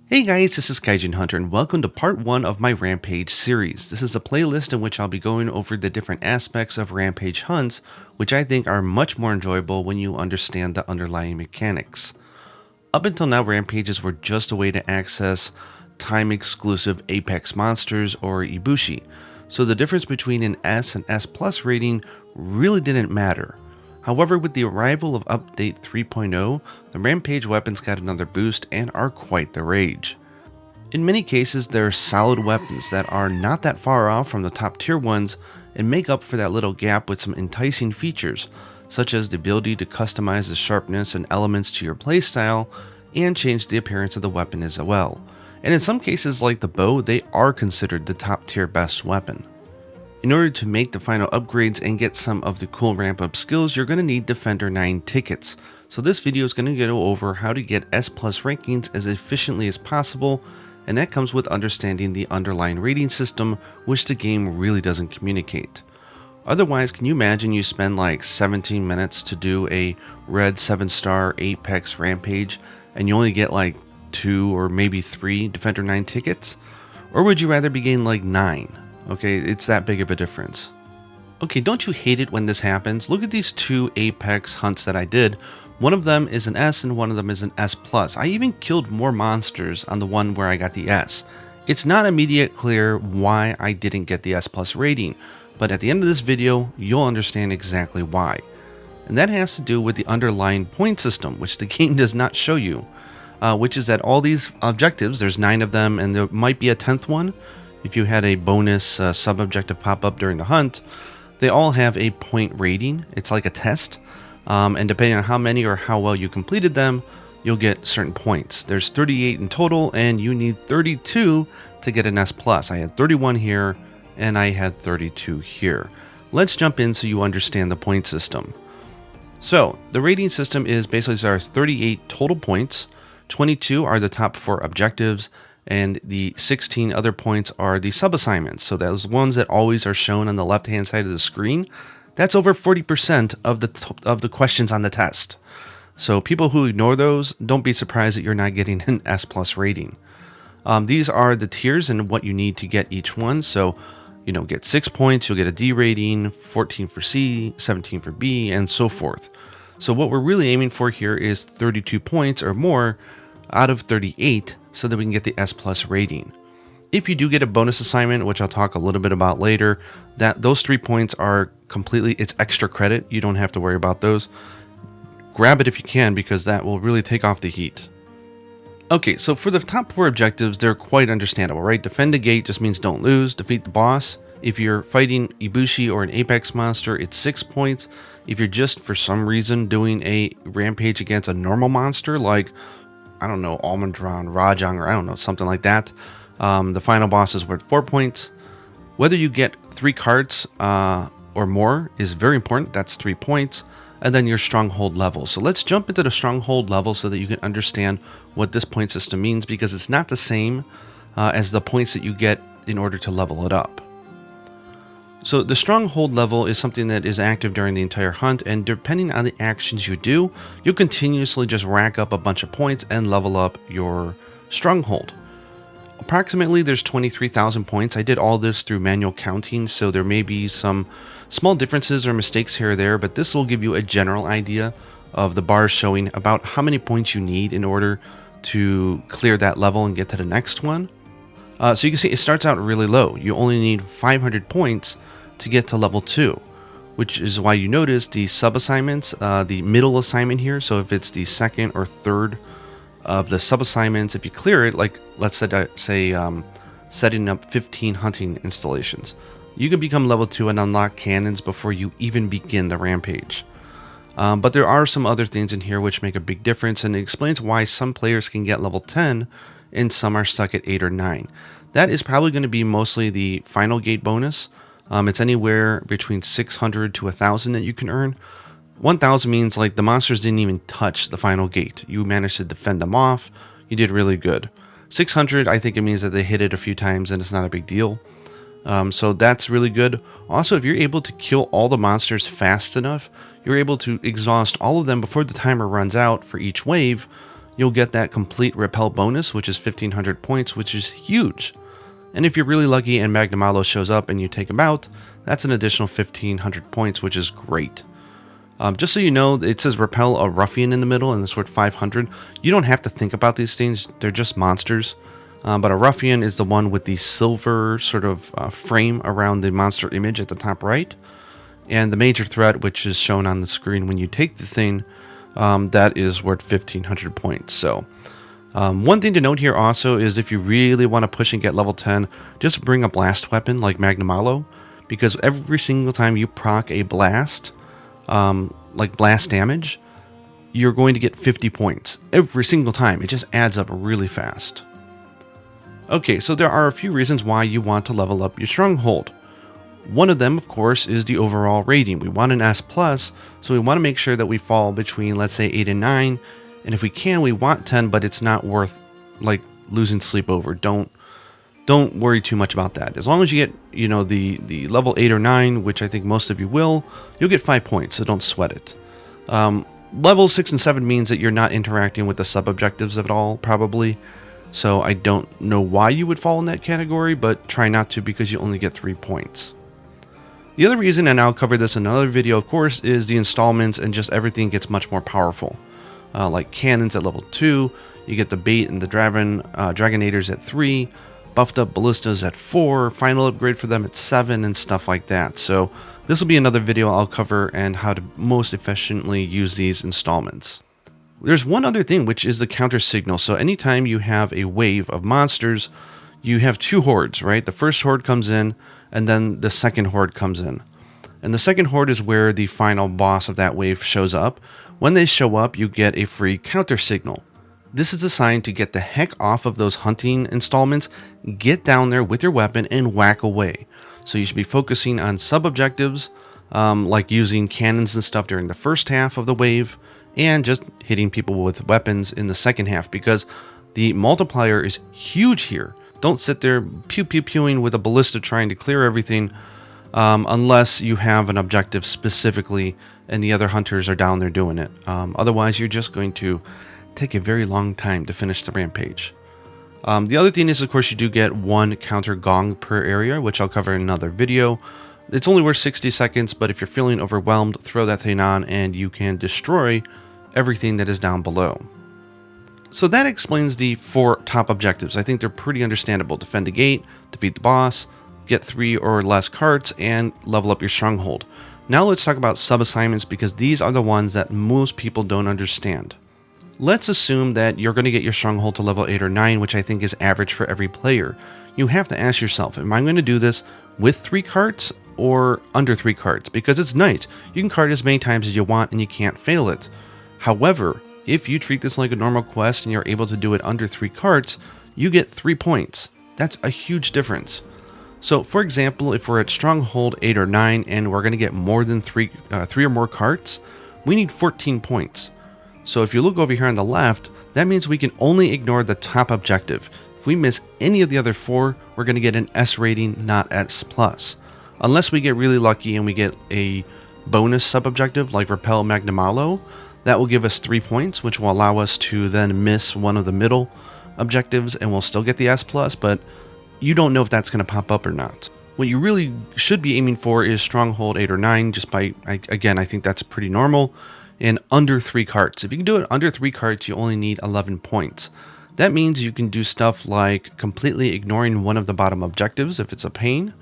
Hey guys, this is Gaijin Hunter and welcome to part 1 of my Rampage series. This is a playlist in which I'll be going over the different aspects of Rampage hunts, which I think are much more enjoyable when you understand the underlying mechanics. Up until now, Rampages were just a way to access time-exclusive Apex monsters or Ibushi, so the difference between an S and S Plus rating really didn't matter. However, with the arrival of Update 3.0, the Rampage weapons got another boost and are quite the rage. In many cases, they're solid weapons that are not that far off from the top tier ones and make up for that little gap with some enticing features, such as the ability to customize the sharpness and elements to your playstyle and change the appearance of the weapon as well. And in some cases, like the bow, they are considered the top tier best weapon. In order to make the final upgrades and get some of the cool ramp up skills, you're going to need Defender 9 tickets. So this video is going to go over how to get S Plus rankings as efficiently as possible, and that comes with understanding the underlying rating system, which the game really doesn't communicate. Otherwise, can you imagine you spend like 17 minutes to do a red 7-star Apex Rampage and you only get like 2 or maybe 3 Defender 9 tickets? Or would you rather be getting like 9? Okay, it's that big of a difference. Okay, don't you hate it when this happens? Look at these 2 Apex hunts that I did. One of them is an S and one of them is an S+. I even killed more monsters on the one where I got the S. It's not immediate clear why I didn't get the S+ rating, but at the end of this video, you'll understand exactly why. And that has to do with the underlying point system, which the game does not show you, which is that all these objectives, there's 9 of them and there might be a 10th one, if you had a bonus sub-objective pop up during the hunt, they all have a point rating. It's like a test, and depending on how many or how well you completed them, you'll get certain points. There's 38 in total, and you need 32 to get an S+. I had 31 here, and I had 32 here. Let's jump in so you understand the point system. So, the rating system is basically there are 38 total points, 22 are the top 4 objectives, and the 16 other points are the sub-assignments. So those ones that always are shown on the left-hand side of the screen, that's over 40% of the questions on the test. So people who ignore those, don't be surprised that you're not getting an S+ rating. These are the tiers and what you need to get each one. So, get 6 points, you'll get a D rating, 14 for C, 17 for B, and so forth. So what we're really aiming for here is 32 points or more out of 38, so that we can get the S+ rating. If you do get a bonus assignment, which I'll talk a little bit about later, that those 3 points are it's extra credit. You don't have to worry about those. Grab it if you can, because that will really take off the heat. Okay, so for the top 4 objectives, they're quite understandable, right? Defend a gate just means don't lose. Defeat the boss. If you're fighting Ibushi or an Apex monster, it's 6 points. If you're just for some reason doing a rampage against a normal monster like, I don't know, Almondron, Rajang, or I don't know, something like that, the final boss is worth 4 points. Whether you get 3 cards or more is very important. That's 3 points. And then your Stronghold Level. So let's jump into the Stronghold Level so that you can understand what this point system means, because it's not the same as the points that you get in order to level it up. So the Stronghold Level is something that is active during the entire hunt, and depending on the actions you do, you'll continuously just rack up a bunch of points and level up your Stronghold. Approximately there's 23,000 points. I did all this through manual counting, so there may be some small differences or mistakes here or there, but this will give you a general idea of the bars showing about how many points you need in order to clear that level and get to the next one. So you can see it starts out really low. You only need 500 points to get to level 2, which is why you notice the sub-assignments, the middle assignment here. So if it's the second or third of the sub-assignments, if you clear it, like let's say setting up 15 hunting installations, you can become level 2 and unlock cannons before you even begin the rampage. But there are some other things in here which make a big difference, and it explains why some players can get level 10 and some are stuck at 8 or 9. That is probably going to be mostly the final gate bonus. It's anywhere between 600 to 1,000 that you can earn. 1,000 means like the monsters didn't even touch the final gate. You managed to defend them off. You did really good. 600, I think it means that they hit it a few times and it's not a big deal. So that's really good. Also, if you're able to kill all the monsters fast enough, you're able to exhaust all of them before the timer runs out for each wave. you'll get that complete repel bonus, which is 1500 points, which is huge. And if you're really lucky and Magnamalo shows up and you take him out, that's an additional 1500 points, which is great. Just so you know, it says repel a ruffian in the middle and it's worth 500. You don't have to think about these things, they're just monsters. But a ruffian is the one with the silver sort of frame around the monster image at the top right. And the major threat, which is shown on the screen when you take the thing, that is worth 1500 points. So one thing to note here also is if you really want to push and get level 10, just bring a blast weapon like Magnamalo, because every single time you proc a blast, like blast damage, you're going to get 50 points every single time. It just adds up really fast. Okay, so there are a few reasons why you want to level up your Stronghold. One of them, of course, is the overall rating. We want an S+, so we want to make sure that we fall between, let's say, 8 and 9, and if we can, we want 10, but it's not worth, like, losing sleep over. Don't worry too much about that. As long as you get, you know, the level 8 or 9, which I think most of you will, you'll get 5 points, so don't sweat it. Level 6 and 7 means that you're not interacting with the sub-objectives at all, probably. So I don't know why you would fall in that category, but try not to because you only get 3 points. The other reason, and I'll cover this in another video, of course, is the installments and just everything gets much more powerful. Like cannons at level 2, you get the bait and the dragonators at 3, buffed up ballistas at 4, final upgrade for them at 7, and stuff like that. So this will be another video I'll cover and how to most efficiently use these installments. There's one other thing, which is the counter signal. So anytime you have a wave of monsters, you have 2 hordes, right? The first horde comes in, and then the second horde comes in. And the second horde is where the final boss of that wave shows up. When they show up, you get a free counter signal. This is designed to get the heck off of those hunting installments, get down there with your weapon, and whack away. So you should be focusing on sub-objectives, like using cannons and stuff during the first half of the wave, and just hitting people with weapons in the second half, because the multiplier is huge here. Don't sit there pew-pew-pewing with a ballista trying to clear everything unless you have an objective specifically and the other hunters are down there doing it. Otherwise, you're just going to take a very long time to finish the rampage. The other thing is, of course, you do get 1 counter gong per area, which I'll cover in another video. It's only worth 60 seconds, but if you're feeling overwhelmed, throw that thing on and you can destroy everything that is down below. So that explains the 4 top objectives. I think they're pretty understandable. Defend the gate, defeat the boss, get 3 or less carts, and level up your stronghold. Now let's talk about sub-assignments, because these are the ones that most people don't understand. Let's assume that you're going to get your stronghold to level 8 or 9, which I think is average for every player. You have to ask yourself, am I going to do this with 3 carts or under 3 carts? Because it's nice. You can cart as many times as you want and you can't fail it. However, if you treat this like a normal quest and you're able to do it under 3 carts, you get 3 points. That's a huge difference. So for example, if we're at Stronghold 8 or 9 and we're going to get more than 3 or more carts, we need 14 points. So if you look over here on the left, that means we can only ignore the top objective. If we miss any of the other 4, we're going to get an S rating, not S+. Unless we get really lucky and we get a bonus sub-objective like Repel Magnamalo, that will give us 3 points, which will allow us to then miss one of the middle objectives and we'll still get the S+, but you don't know if that's going to pop up or not. What you really should be aiming for is Stronghold 8 or 9, just by, again, I think that's pretty normal, and under 3 carts. If you can do it under 3 carts, you only need 11 points. That means you can do stuff like completely ignoring one of the bottom objectives if it's a pain.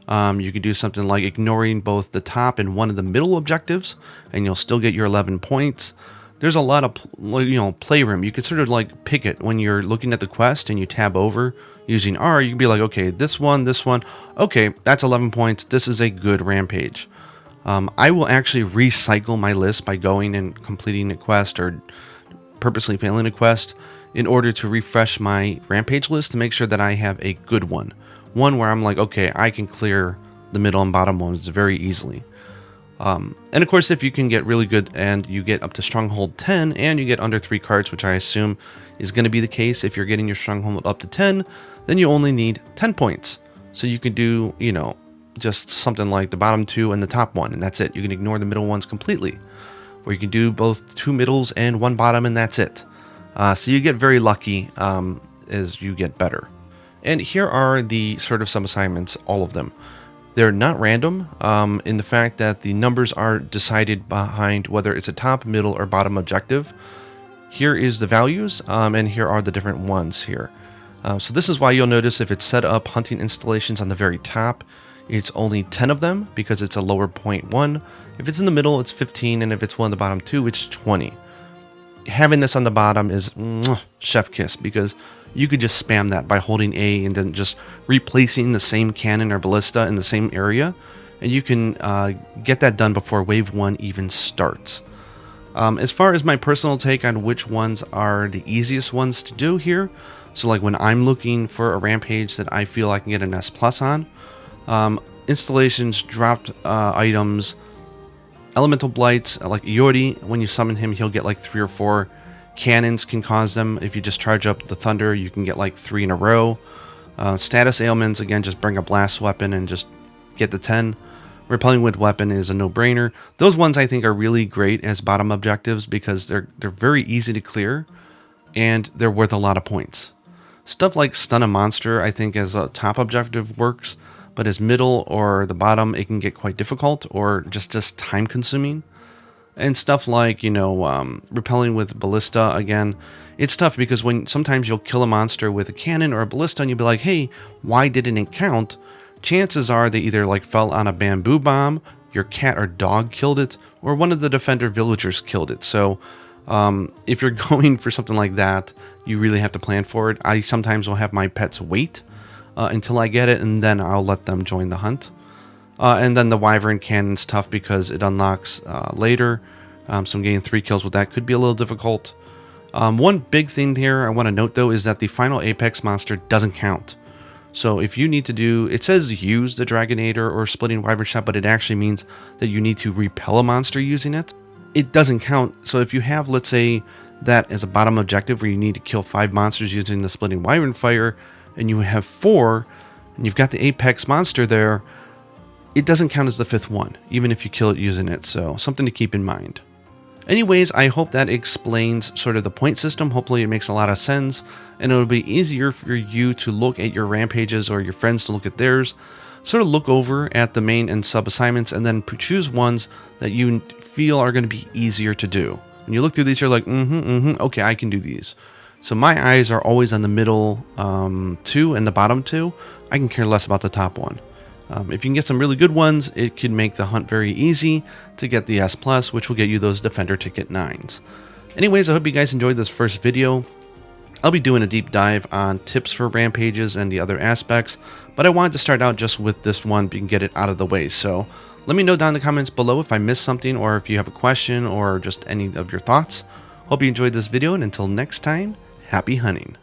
You could do something like ignoring both the top and one of the middle objectives, and you'll still get your 11 points. There's a lot of playroom. You could sort of like pick it when you're looking at the quest and you tab over using R. You can be like, okay, this one. Okay, that's 11 points. This is a good rampage. I will actually recycle my list by going and completing a quest or purposely failing a quest in order to refresh my rampage list to make sure that I have a good one. One where I'm like, okay, I can clear the middle and bottom ones very easily. And of course, if you can get really good and you get up to Stronghold 10 and you get under 3 carts, which I assume is going to be the case if you're getting your Stronghold up to 10, then you only need 10 points. So you could do, just something like the bottom 2 and the top 1, and that's it. You can ignore the middle ones completely. Or you can do both 2 middles and 1 bottom, and that's it. So you get very lucky as you get better. And here are the sort of sub-assignments, all of them. They're not random in the fact that the numbers are decided behind whether it's a top, middle, or bottom objective. Here is the values, and here are the different ones here. So this is why you'll notice if it's set up hunting installations on the very top, it's only 10 of them because it's a lower point 1. If it's in the middle, it's 15, and if it's one of the bottom 2, it's 20. Having this on the bottom is chef kiss, because you could just spam that by holding A and then just replacing the same cannon or ballista in the same area, and you can get that done before wave 1 even starts. As far as my personal take on which ones are the easiest ones to do here, so like when I'm looking for a rampage that I feel I can get an S+ on, installations, dropped items, elemental blights, like Iori, when you summon him, he'll get like 3 or 4. Cannons can cause them. If you just charge up the thunder, you can get like 3 in a row. Status ailments, again, just bring a blast weapon and just get the 10. Repelling wind weapon is a no-brainer. Those ones I think are really great as bottom objectives because they're very easy to clear and they're worth a lot of points. Stuff like stun a monster I think as a top objective works, but as middle or the bottom it can get quite difficult or just time consuming. And stuff like, repelling with ballista, again, it's tough because sometimes you'll kill a monster with a cannon or a ballista and you'll be like, hey, why didn't it count? Chances are they either like fell on a bamboo bomb, your cat or dog killed it, or one of the defender villagers killed it. So if you're going for something like that, you really have to plan for it. I sometimes will have my pets wait until I get it, and then I'll let them join the hunt. And then the wyvern cannon's tough because it unlocks later. So getting 3 kills with that could be a little difficult. One big thing here I want to note though is that the final apex monster doesn't count. So if you need to do, it says use the Dragonator or Splitting Wyvern Shot, but it actually means that you need to repel a monster using it. It doesn't count. So if you have, let's say, that as a bottom objective where you need to kill 5 monsters using the Splitting Wyvern Fire, and you have 4, and you've got the apex monster there, it doesn't count as the 5th one, even if you kill it using it. So something to keep in mind. Anyways, I hope that explains sort of the point system. Hopefully it makes a lot of sense, and it'll be easier for you to look at your rampages or your friends to look at theirs. Sort of look over at the main and sub assignments and then choose ones that you feel are going to be easier to do. When you look through these, you're like, okay, I can do these. So my eyes are always on the middle 2 and the bottom 2. I can care less about the top one. If you can get some really good ones, it can make the hunt very easy to get the S+, which will get you those Defender Ticket 9s. Anyways, I hope you guys enjoyed this first video. I'll be doing a deep dive on tips for rampages and the other aspects, but I wanted to start out just with this one and get it out of the way. So let me know down in the comments below if I missed something or if you have a question or just any of your thoughts. Hope you enjoyed this video, and until next time, happy hunting.